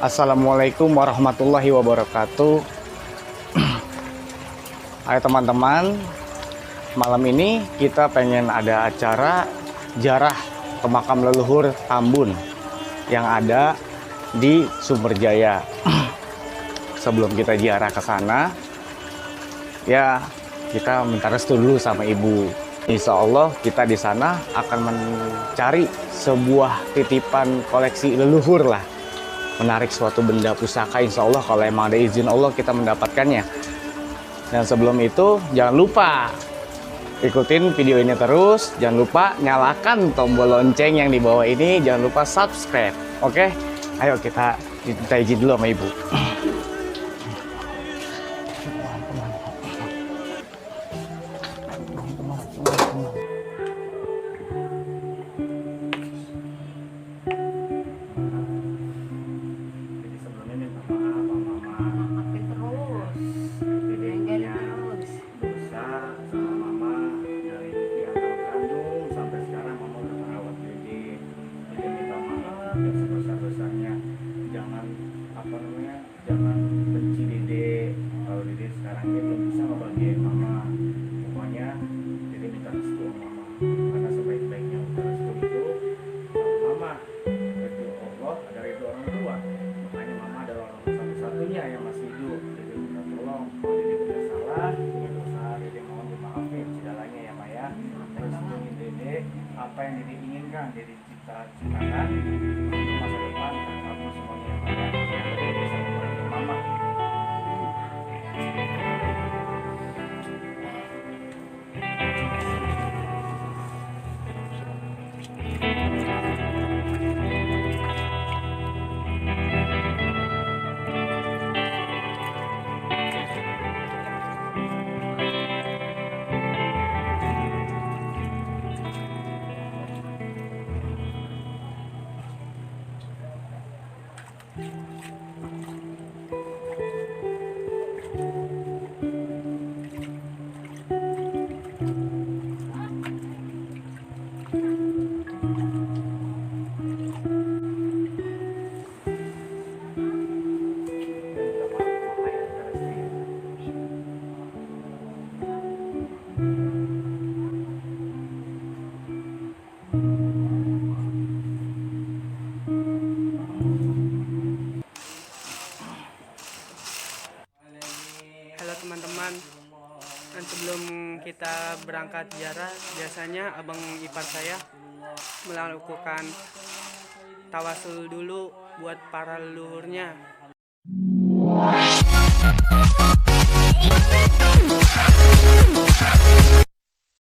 Assalamualaikum warahmatullahi wabarakatuh. Hai teman-teman, malam ini kita pengen ada acara ziarah ke makam leluhur Tambun yang ada di Sumberjaya. Sebelum kita ziarah ke sana, ya kita minta restu dulu sama ibu. Insya Allah kita di sana akan mencari sebuah titipan koleksi leluhur lah. Menarik suatu benda pusaka, insya Allah kalau emang ada izin Allah kita mendapatkannya. Dan sebelum itu jangan lupa ikutin video ini terus, jangan lupa nyalakan tombol lonceng yang di bawah ini, jangan lupa subscribe. Oke, ayo kita minta izin dulu sama ibu. Sebesar-besarnya jangan jangan benci dede. Kalau dede sekarang ini belum bisa ngebahagiain mama, pokoknya dede minta restu sama mama, karena sebaik-baiknya minta restu itu sama mama, ridho Allah ada ridho orang tua. Makanya mama adalah orang satu-satunya yang masih hidup. Dede minta tolong kalau dede punya salah, punya dosa, dede mohon dimaafin segalanya ya Pak ya. Terus ingin dede apa yang dede inginkan, dede cita-citakan masa depan dan apa semuanya yang ada bisa membantu mama. Halo teman-teman, dan sebelum kita berangkat ziarah, biasanya abang ipar saya melakukan tawasul dulu buat para leluhurnya.